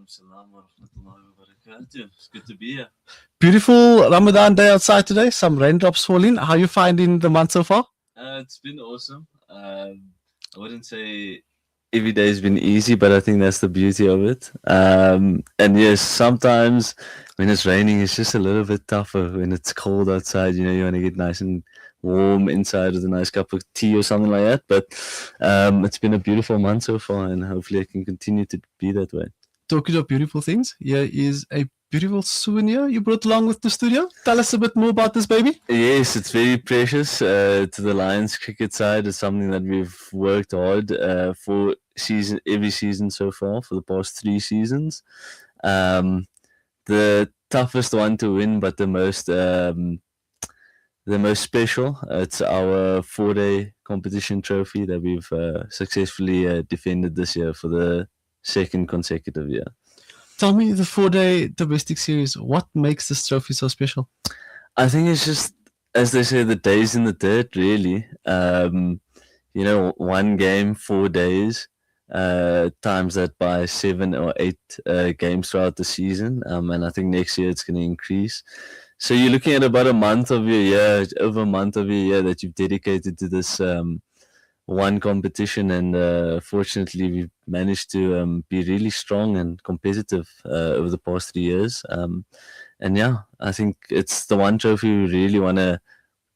salam wa rahmatullahi wa barakatuh. It's good to be here. Beautiful Ramadan day outside today. Some raindrops falling. How are you finding the month so far? It's been awesome. I wouldn't say every day has been easy, but I think that's the beauty of it. And yes, sometimes when it's raining, it's just a little bit tougher. When it's cold outside, you want to get nice and warm inside with a nice cup of tea or something like that. But it's been a beautiful month so far, and hopefully it can continue to be that way. Talking of beautiful things, here is a beautiful souvenir you brought along with the studio. Tell us a bit more about this baby. Yes, it's very precious to the Lions cricket side. It's something that we've worked hard for every season so far for the past 3 seasons. The toughest one to win, but the most special. It's our 4-day competition trophy that we've successfully defended this year for the second consecutive year. Tell me, the 4-day domestic series, what makes this trophy so special? I think it's just, as they say, the days in the dirt, really. 1 game, 4 days, times that by 7 or 8 games throughout the season. And I think next year it's going to increase. So you're looking at about a month of your year, over a month of your year that you've dedicated to this one competition, and fortunately we've managed to be really strong and competitive over the past 3 years. And yeah, I think it's the one trophy we really want to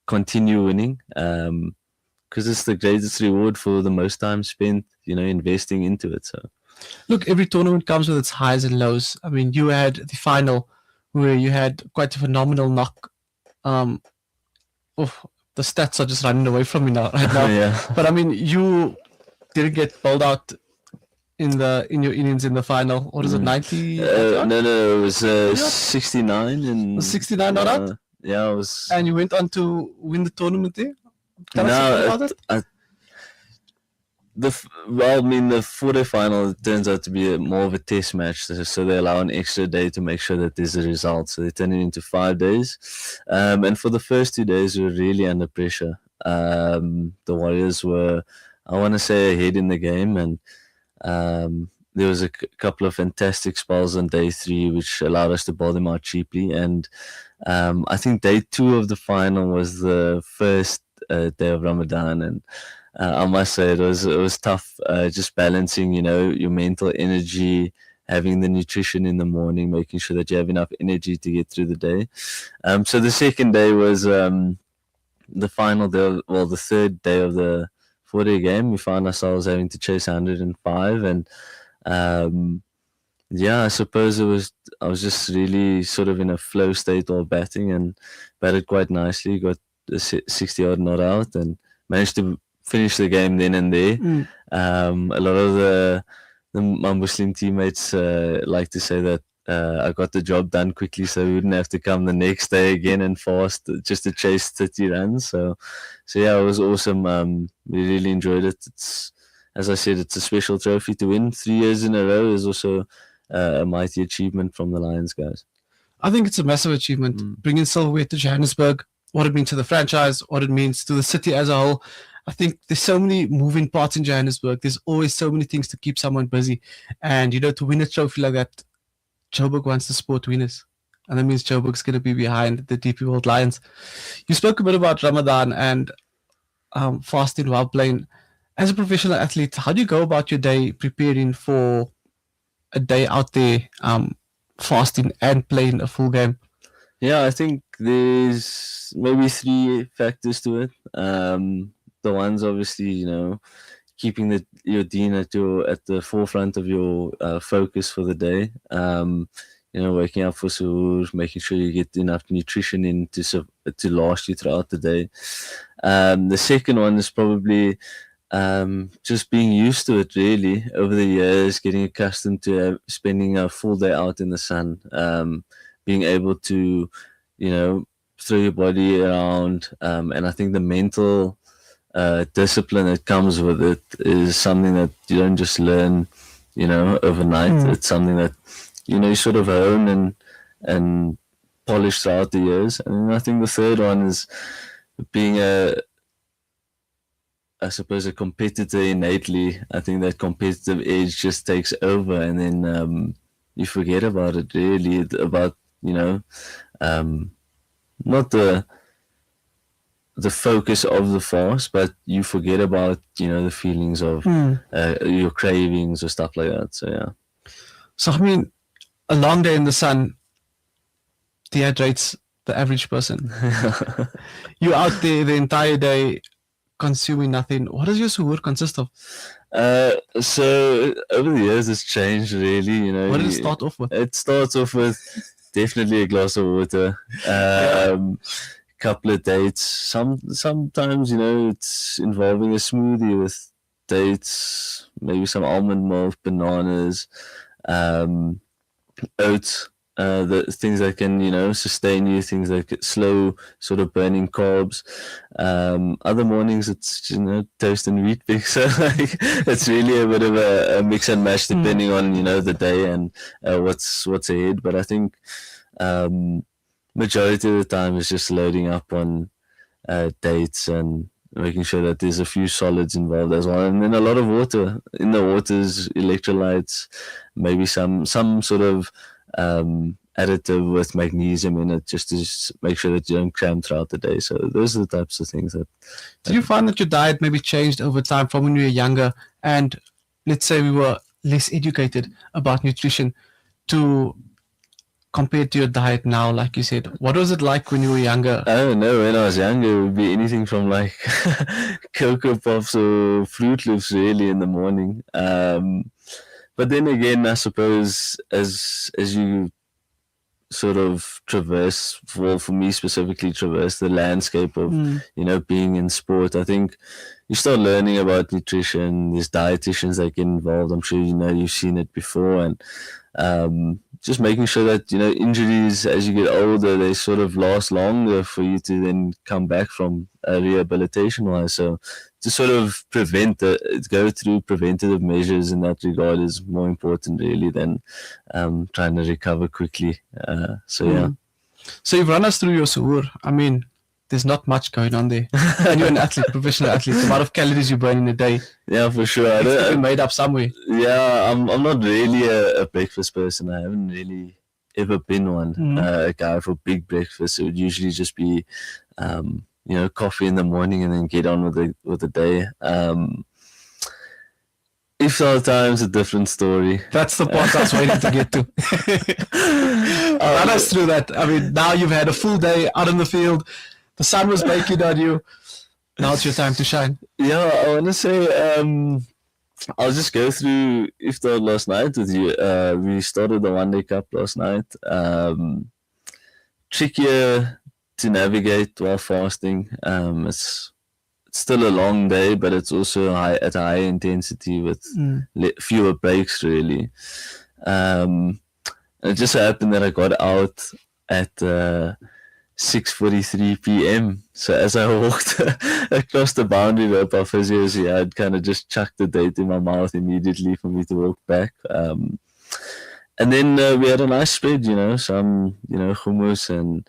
continue winning, because it's the greatest reward for the most time spent, investing into it. So, look, every tournament comes with its highs and lows. I mean, you had the final where you had quite a phenomenal knock. The stats are just running away from me right now. Yeah. But I mean, you didn't get bowled out in your innings in the final. What is it, 90? No, it was 69. And was 69 not out? Yeah, it was. And you went on to win the tournament there? Tell us about it. The 4-day final turns out to be more of a test match, so they allow an extra day to make sure that there's a result. So they turn it into 5 days, and for the first 2 days we were really under pressure. The Warriors were, I want to say, ahead in the game, and there was a couple of fantastic spells on day 3 which allowed us to bowl them out cheaply. And I think day 2 of the final was the first day of Ramadan, and I must say it was tough, just balancing, your mental energy, having the nutrition in the morning, making sure that you have enough energy to get through the day. So the second day was the final day, the third day of the 4-day game. We found ourselves having to chase 105, and I suppose I was just really sort of in a flow state while batting, and batted quite nicely, got 60-odd not out, and managed to finish the game then and there. A lot of my Muslim teammates like to say that I got the job done quickly, so we wouldn't have to come the next day again and fast just to chase 30 runs. So yeah, it was awesome. We really enjoyed it. It's, as I said, it's a special trophy to win 3 years in a row. Is also a mighty achievement from the Lions guys. I think it's a massive achievement, bringing silverware to Johannesburg, what it means to the franchise, what it means to the city as a whole. I think there's so many moving parts in Johannesburg. There's always so many things to keep someone busy. And, to win a trophy like that, Joburg wants to support winners. And that means Joburg's going to be behind the DP World Lions. You spoke a bit about Ramadan and fasting while playing. As a professional athlete, how do you go about your day preparing for a day out there, fasting and playing a full game? Yeah, I think there's maybe 3 factors to it. The one's obviously, keeping your deen at the forefront of your focus for the day. Waking up for suhoor, making sure you get enough nutrition in to last you throughout the day. The second one is probably just being used to it, really, over the years, getting accustomed to spending a full day out in the sun, being able to, throw your body around, and I think the mental discipline that comes with it is something that you don't just learn, overnight. It's something that, you sort of hone and polish throughout the years. And I think the third one is being a competitor innately. I think that competitive edge just takes over, and then you forget about it really, about, um, not the focus of the fast, but you forget about, the feelings of your cravings or stuff like that. So yeah. So I mean, a long day in the sun dehydrates the average person. You're out there the entire day consuming nothing. What does your suhoor consist of? So over the years, it's changed really. What did it start off with? It starts off with definitely a glass of water, couple of dates. Sometimes it's involving a smoothie with dates, maybe some almond milk, bananas, oats. The things that can sustain you, things like slow sort of burning carbs. Other mornings it's toast and wheat bix. So like it's really a bit of a mix and match depending on the day and what's ahead. But I think majority of the time is just loading up on dates and making sure that there's a few solids involved as well, and then a lot of water. In the waters, electrolytes, maybe some sort of additive with magnesium in it, just to make sure that you don't cram throughout the day. So those are the types of things that. Did you find that your diet maybe changed over time from when you were younger, and let's say we were less educated about nutrition, to compared to your diet now? Like you said, what was it like when you were younger? I don't know. When I was younger, it would be anything from like Cocoa Puffs or Fruit Loops really in the morning. But then again, I suppose as you sort of traverse, for me specifically, traverse the landscape of being in sport, I think you start learning about nutrition. There's dietitians that get involved. I'm sure you've seen it before, and just making sure that injuries as you get older, they sort of last longer for you to then come back from rehabilitation wise. So to sort of go through preventative measures in that regard is more important really than trying to recover quickly. So yeah. So you've run us through your suhoor. I mean, there's not much going on there. And you're an athlete, professional athlete. The amount of calories you burn in a day. Yeah, for sure. It's been made up somewhere. Yeah, I'm not really a breakfast person. I haven't really ever been one. A guy for big breakfast. It would usually just be coffee in the morning and then get on with the day. If all time's a different story. That's the part I was waiting to get to. Run us through that. I mean, now you've had a full day out in the field. The sun was baking on you. Now it's your time to shine. Yeah, I want to say I'll just go through iftar last night with you. We started the One Day Cup last night. Trickier to navigate while fasting. It's still a long day, but it's also at a high intensity with fewer breaks really. It just so happened that I got out at 6:43 p.m. So as I walked across the boundary rope, our physios, I'd kind of just chucked the date in my mouth immediately for me to walk back. And then we had a nice spread, some hummus and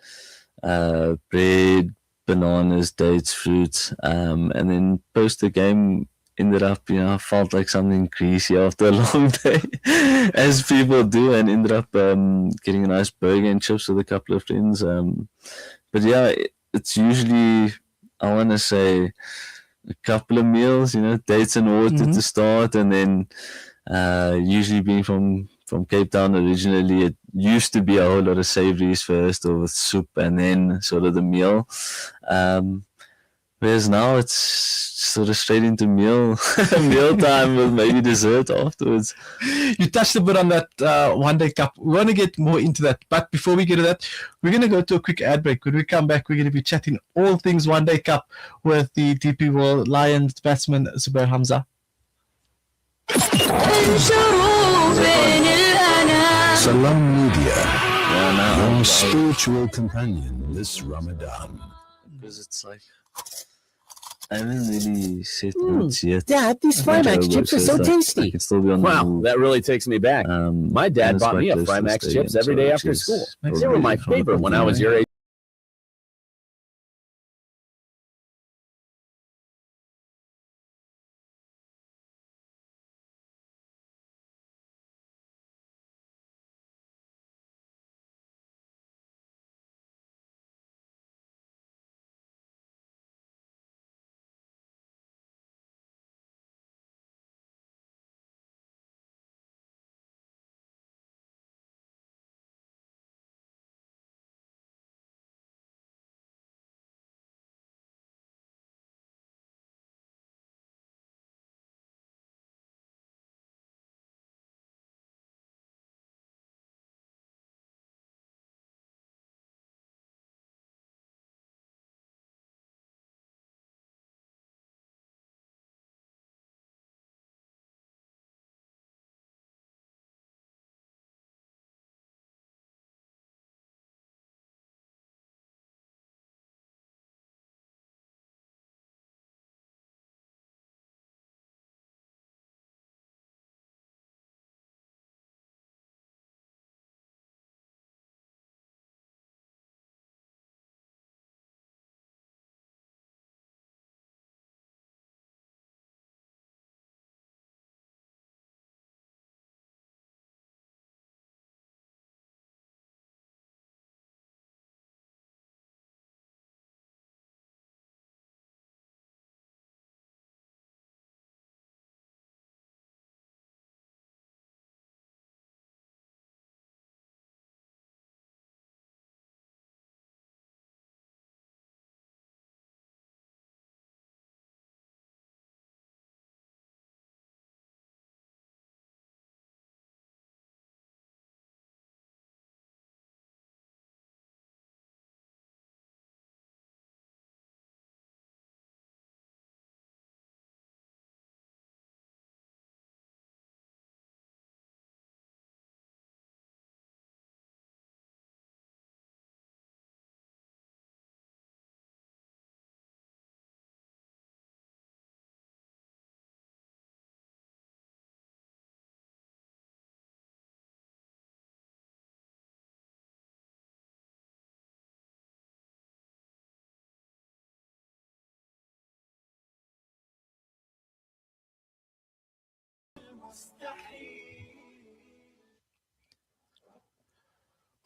bread, bananas, dates, fruits, and then post the game ended up, I felt like something greasy after a long day, as people do, and ended up getting a nice burger and chips with a couple of friends. But yeah, it's usually, I want to say, a couple of meals, dates and water to start, and then usually being from Cape Town originally, it used to be a whole lot of savories first, or with soup, and then sort of the meal. Whereas now it's sort of straight into meal time with maybe dessert afterwards. You touched a bit on that One Day Cup. We want to get more into that. But before we get to that, we're going to go to a quick ad break. When we come back, we're going to be chatting all things One Day Cup with the DP World Lions batsman, Zubayr Hamza. Salam Media, your spiritual companion this Ramadan. Because it's like, I haven't really set roots yet. Dad, these Frymax chips are so tasty. Wow, that really takes me back. My dad bought me a Frymax chips every day after school. They were my favorite when I was your age.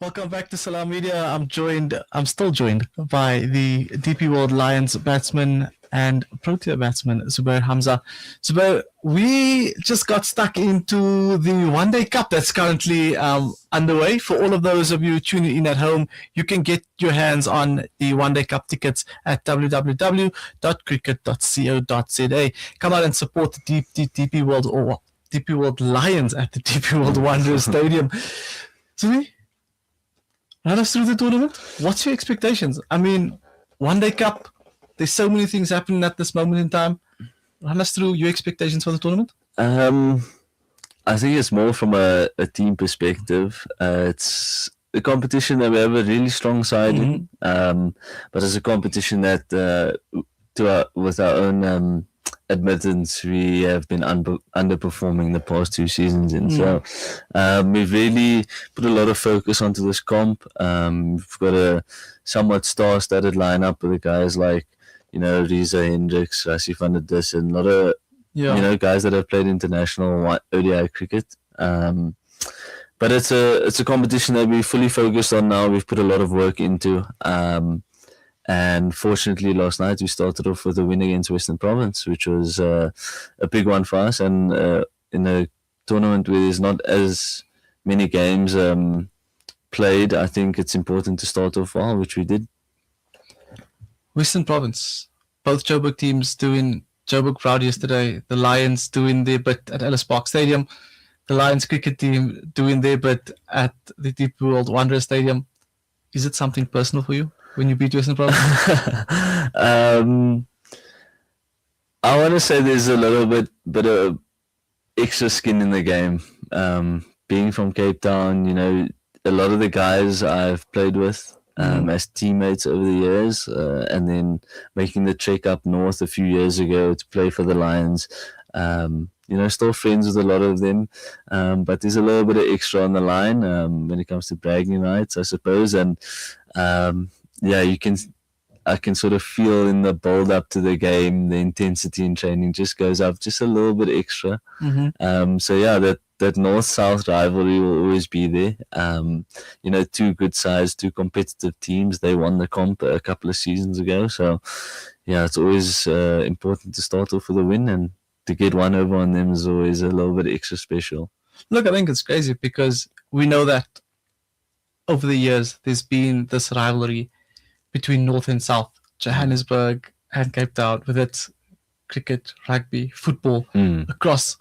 Welcome back to Salam Media. I'm still joined by the DP World Lions batsman and Protea batsman, Zubayr Hamza. Zubayr, we just got stuck into the One Day Cup that's currently underway. For all of those of you tuning in at home, you can get your hands on the One Day Cup tickets at www.cricket.co.za. Come out and support the DP World or DP World Lions at the DP World Wanderers Stadium. Zubayr, run us through the tournament. What's your expectations? I mean, One Day Cup, there's so many things happening at this moment in time. Run us through your expectations for the tournament. I think it's more from a team perspective. It's a competition that we have a really strong side in, but it's a competition that, with our own admittance, we have been underperforming the past 2 seasons in. So we've really put a lot of focus onto this comp. We've got a somewhat star-studded lineup with the guys like, Riza Hendricks, Rassie van der Dis, and a lot of guys that have played international ODI cricket. But it's a competition that we fully focused on now. We've put a lot of work into. And fortunately, last night we started off with a win against Western Province, which was a big one for us. And in a tournament where there's not as many games played, I think it's important to start off well, which we did. Western Province, both Joburg teams doing Joburg proud yesterday. The Lions doing their bit at Ellis Park Stadium. The Lions cricket team doing their bit at the DP World Wanderers Stadium. Is it something personal for you when you beat Western Province? I want to say there's a little bit of extra skin in the game. Being from Cape Town, a lot of the guys I've played with as teammates over the years, and then making the trek up north a few years ago to play for the Lions. Still friends with a lot of them, but there's a little bit of extra on the line when it comes to bragging rights, I suppose. And I can sort of feel in the build up to the game, the intensity in training just goes up just a little bit extra. That north-south rivalry will always be there. 2 good sides, 2 competitive teams. They won the comp a couple of seasons ago. So, it's always important to start off with a win, and to get one over on them is always a little bit extra special. Look, I think it's crazy because we know that over the years there's been this rivalry between North and South, Johannesburg and Cape Town, with its cricket, rugby, football, across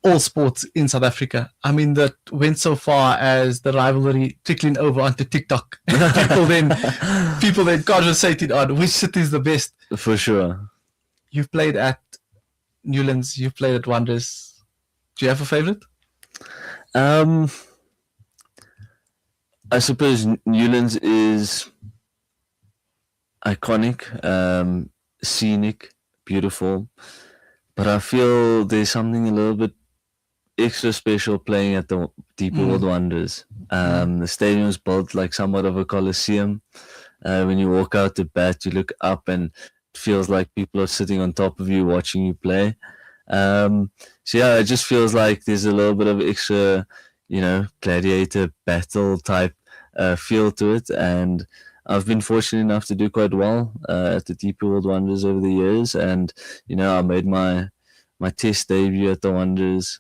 all sports in South Africa. I mean, that went so far as the rivalry trickling over onto TikTok. people then conversating on which city is the best. For sure. You've played at Newlands, you've played at Wanderers. Do you have a favorite? I suppose Newlands is iconic, scenic, beautiful, but I feel there's something a little bit extra special playing at the DP World Wanderers. The stadium is built like somewhat of a coliseum. When you walk out to bat, you look up and it feels like people are sitting on top of you watching you play. It just feels like there's a little bit of extra, gladiator battle type feel to it. And I've been fortunate enough to do quite well at the DP World Wanderers over the years. And, I made my test debut at the Wanderers.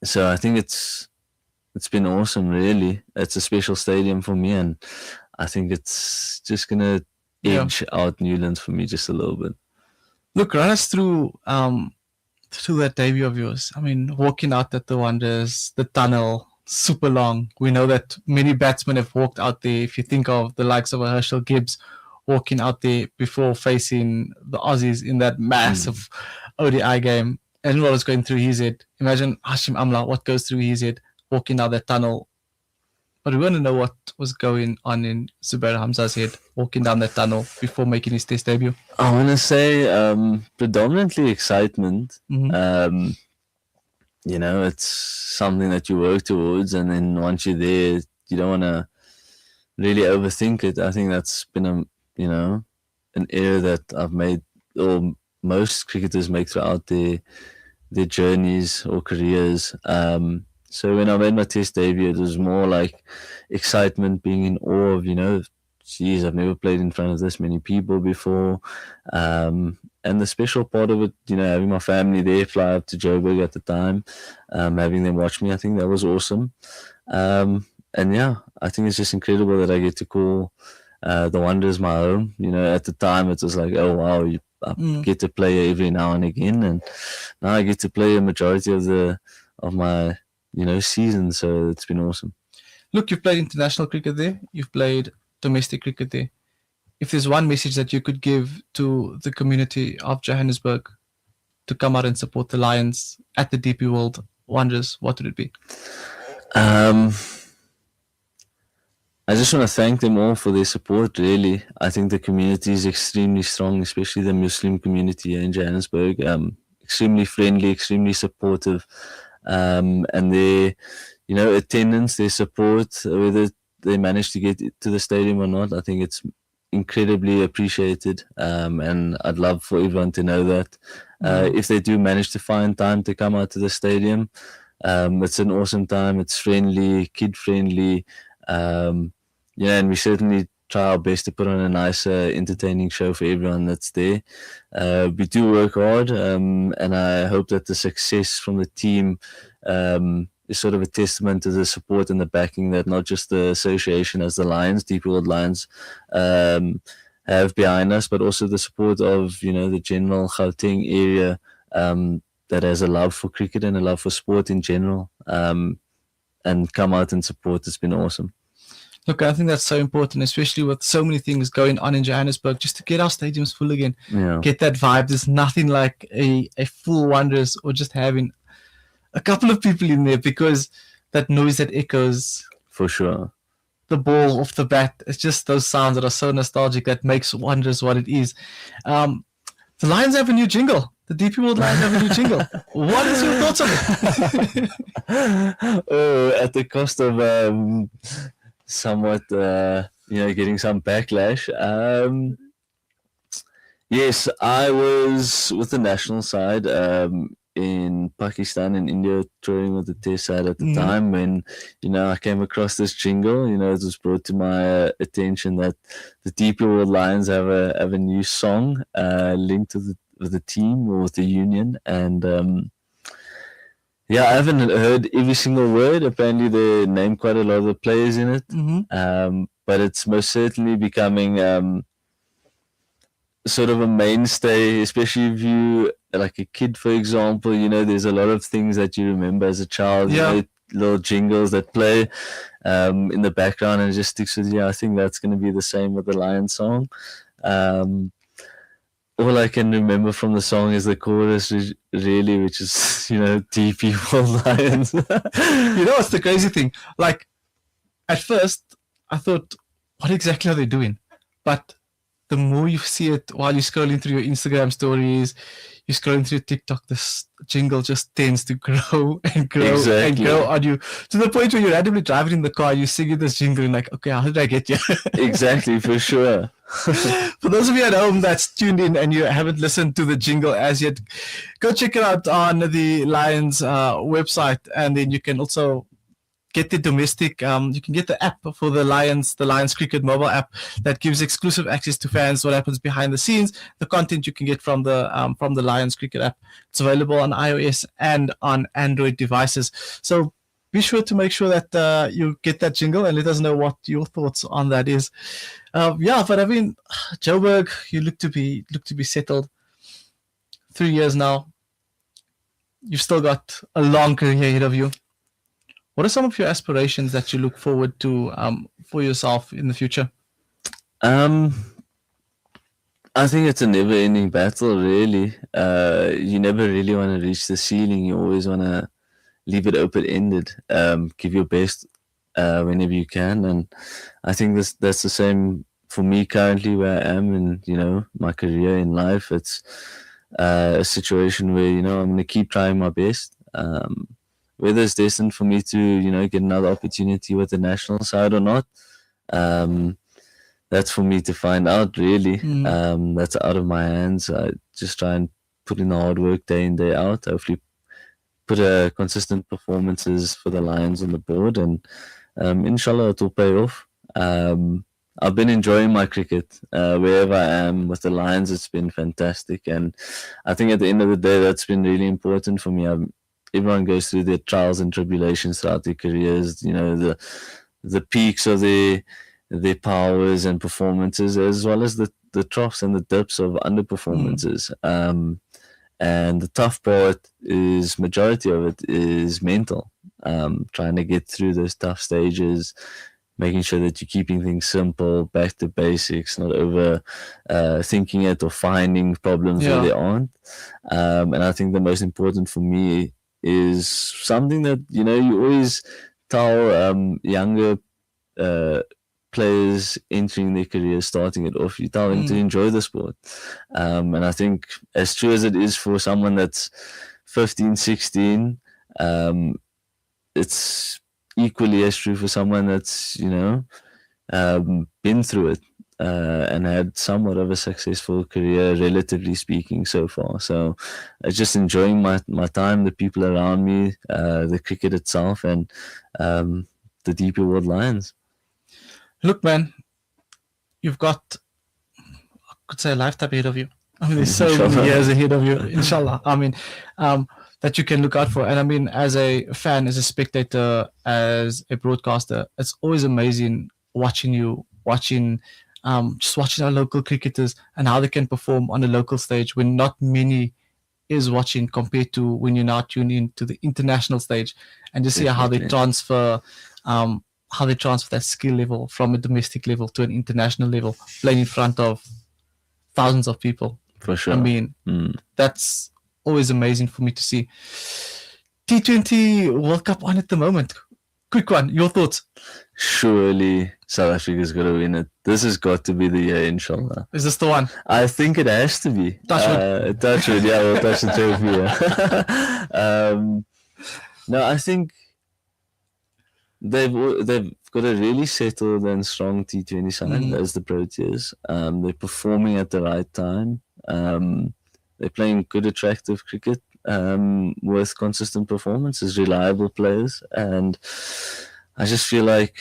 So I think it's been awesome, really. It's a special stadium for me, and I think it's just going to edge out Newlands for me just a little bit. Look, run us through that debut of yours. I mean, walking out at the Wanderers, the tunnel, super long. We know that many batsmen have walked out there. If you think of the likes of a Herschel Gibbs walking out there before facing the Aussies in that massive ODI game, and what was going through his head. Imagine Hashim Amla, what goes through his head walking out that tunnel. But we want to know what was going on in Zubayr Hamza's head walking down that tunnel before making his test debut. I want to say predominantly excitement. It's something that you work towards, and then once you're there, you don't want to really overthink it. I think that's been an error that I've made, or most cricketers make throughout their their journeys or careers. So when I made my Test debut, it was more like excitement, being in awe of, geez, I've never played in front of this many people before. And the special part of it, having my family there, fly up to Joburg at the time, having them watch me, I think that was awesome. And yeah, I think it's just incredible that I get to call the Wanderers my home. At the time it was like, oh wow, I get to play every now and again, and now I get to play a majority of my season. So it's been awesome. Look, you've played international cricket there. You've played domestic cricket there. If there's one message that you could give to the community of Johannesburg to come out and support the Lions at the DP World Wanderers, what would it be? I just want to thank them all for their support, really. I think the community is extremely strong, especially the Muslim community here in Johannesburg. Extremely friendly, extremely supportive. And their, attendance, their support, whether they manage to get to the stadium or not, I think it's incredibly appreciated. And I'd love for everyone to know that. If they do manage to find time to come out to the stadium, it's an awesome time. It's friendly, kid-friendly. And we certainly try our best to put on a nice, entertaining show for everyone that's there. We do work hard, and I hope that the success from the team is sort of a testament to the support and the backing that not just the association as the Lions, DP World Lions, have behind us, but also the support of, the general Gauteng area that has a love for cricket and a love for sport in general, and come out and support. It's been awesome. Look, I think that's so important, especially with so many things going on in Johannesburg, just to get our stadiums full again. Yeah. Get that vibe. There's nothing like a full Wanderers or just having a couple of people in there, because that noise that echoes. For sure. The ball off the bat. It's just those sounds that are so nostalgic that makes Wanderers what it is. The Lions have a new jingle. The DP World Lions have a new jingle. What is your thoughts on it? At the cost of somewhat, getting some backlash. Yes, I was with the national side in Pakistan and India, touring with the Test side at the time when, I came across this jingle. It was brought to my attention that the DP World Lions have a new song linked to the team or with the union, and I haven't heard every single word. Apparently they name quite a lot of the players in it, but it's most certainly becoming sort of a mainstay, especially if you like a kid, for example. There's a lot of things that you remember as a child, little jingles that play in the background, and it just sticks with you. I think that's going to be the same with the Lion song. All I can remember from the song is the chorus, really, which is, DP World Lions. What's the crazy thing? Like, at first, I thought, what exactly are they doing? But the more you see it while you're scrolling through your Instagram stories, you're scrolling through TikTok, this jingle just tends to grow and grow and grow on you, to the point where you're randomly driving in the car, you're singing this jingle and like, okay, how did I get here? Exactly, for sure. For those of you at home that's tuned in and you haven't listened to the jingle as yet, go check it out on the Lions website, and then you can also get the domestic. You can get the app for the Lions Cricket mobile app that gives exclusive access to fans. What happens behind the scenes, the content you can get from the Lions Cricket app. It's available on iOS and on Android devices. So be sure to make sure that you get that jingle and let us know what your thoughts on that is. But I mean, Joburg, you look to be settled. 3 years now. You've still got a long career ahead of you. What are some of your aspirations that you look forward to for yourself in the future? I think it's a never-ending battle, really. You never really want to reach the ceiling. You always want to leave it open-ended. Give your best whenever you can, and I think that's the same for me currently, where I am in my career in life. It's a situation where I'm going to keep trying my best. Whether it's destined for me to get another opportunity with the national side or not, that's for me to find out, really. That's out of my hands. I just try and put in the hard work day in, day out, hopefully put consistent performances for the Lions on the board, and inshallah it will pay off. I've been enjoying my cricket wherever I am with the Lions. It's been fantastic, and I think at the end of the day, that's been really important for me. Everyone goes through their trials and tribulations throughout their careers. You know, the peaks of their powers and performances, as well as the troughs and the dips of underperformances. And the tough part is, majority of it is mental. Trying to get through those tough stages, making sure that you're keeping things simple, back to basics, not over thinking it or finding problems where there aren't. And I think the most important for me is something that, you know, you always tell younger players entering their careers, starting it off, you tell them to enjoy the sport. And I think as true as it is for someone that's 15, 16, it's equally as true for someone that's, you know, been through it and had somewhat of a successful career, relatively speaking, so far. So just enjoying my time, the people around me, the cricket itself, and the DP World Lions. Look, man, you've got, I could say, a lifetime ahead of you. I mean, there's so many years ahead of you, inshallah. I mean, that you can look out for. And I mean, as a fan, as a spectator, as a broadcaster, it's always amazing watching just watching our local cricketers and how they can perform on a local stage when not many is watching, compared to when you're now tuned in to the international stage, and just see how they transfer that skill level from a domestic level to an international level, playing in front of thousands of people. For sure. I mean, that's always amazing for me to see. T20 World Cup on at the moment. Quick one, your thoughts? Surely South Africa's got to win it. This has got to be the year, inshallah. Is this the one? I think it has to be. Touchwood. Touchwood, yeah, we'll touch the trophy. Yeah. No, I think they've got a really settled and strong T20 side as the Proteas. They're performing at the right time. They're playing good, attractive cricket with consistent performances, reliable players, and I just feel like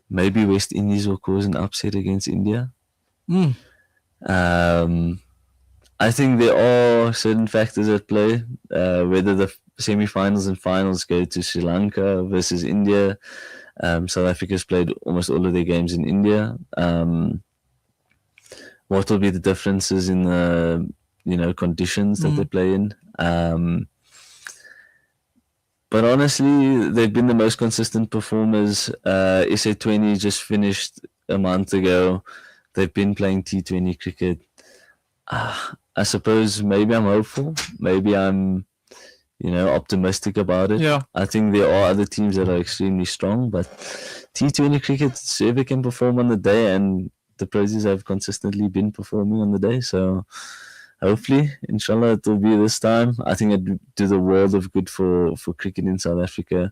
maybe West Indies will cause an upset against India. I think there are certain factors at play, whether the semi-finals and finals go to Sri Lanka versus India. South Africa's played almost all of their games in India. What will be the differences in the conditions that they play in? But honestly, they've been the most consistent performers. SA20 just finished a month ago. They've been playing T20 cricket. I suppose maybe I'm hopeful. Maybe I'm, optimistic about it. Yeah. I think there are other teams that are extremely strong, but T20 cricket, whoever can perform on the day, and the Proteas have consistently been performing on the day. So hopefully, inshallah, it will be this time. I think it'd do the world of good for cricket in South Africa.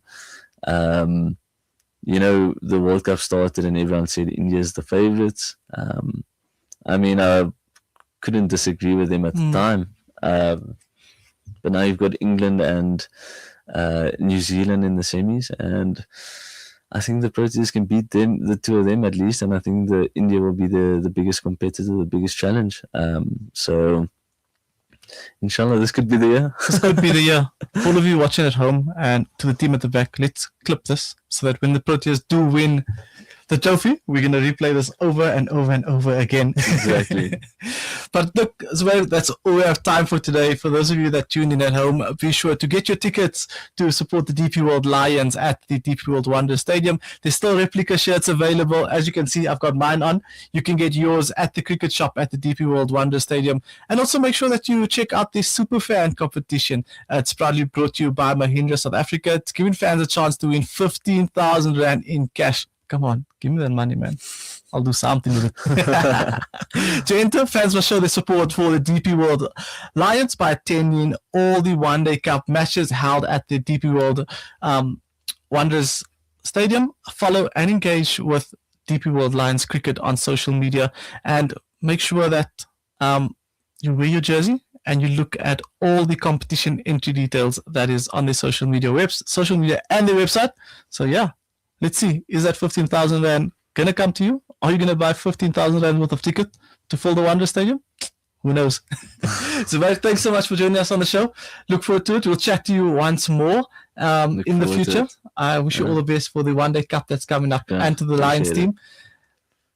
The World Cup started and everyone said India's the favourites. I couldn't disagree with them at the time. But now you've got England and New Zealand in the semis, and I think the Proteas can beat them, the two of them at least, and I think India will be the biggest competitor, the biggest challenge. So inshallah, this could be the year. This could be the year. All of you watching at home and to the team at the back, let's clip this so that when the Proteas do win the trophy, we're going to replay this over and over and over again. Exactly. But look, Zubayr, that's all we have time for today. For those of you that tune in at home, be sure to get your tickets to support the DP World Lions at the DP World Wonder Stadium. There's still replica shirts available. As you can see, I've got mine on. You can get yours at the cricket shop at the DP World Wonder Stadium. And also make sure that you check out the Super Fan competition. It's proudly brought to you by Mahindra South Africa. It's giving fans a chance to win 15,000 Rand in cash. Come on, give me that money, man. I'll do something with it. To enter, fans must show their support for the DP World Lions by attending all the One Day Cup matches held at the DP World Wonders Stadium. Follow and engage with DP World Lions cricket on social media, and make sure that you wear your jersey and you look at all the competition entry details that is on their social media and their website. So yeah, let's see. Is that 15,000 Rand gonna come to you? Are you gonna buy 15,000 Rand worth of ticket to fill the Wanderers Stadium? Who knows? Zubayr, thanks so much for joining us on the show. Look forward to it. We'll chat to you once more in the future. I wish you all the best for the One Day Cup that's coming up and to the Lions team.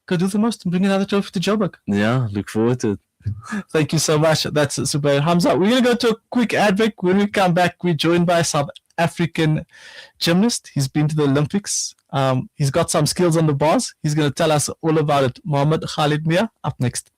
Go do the most and bring another trophy to Joburg. Yeah, look forward to it. Thank you so much. That's Zubayr Hamza. We're going to go to a quick ad break. When we come back, we're joined by a South African gymnast. He's been to the Olympics. He's got some skills on the bars. He's going to tell us all about it. Mohammed Khalid Mia, up next.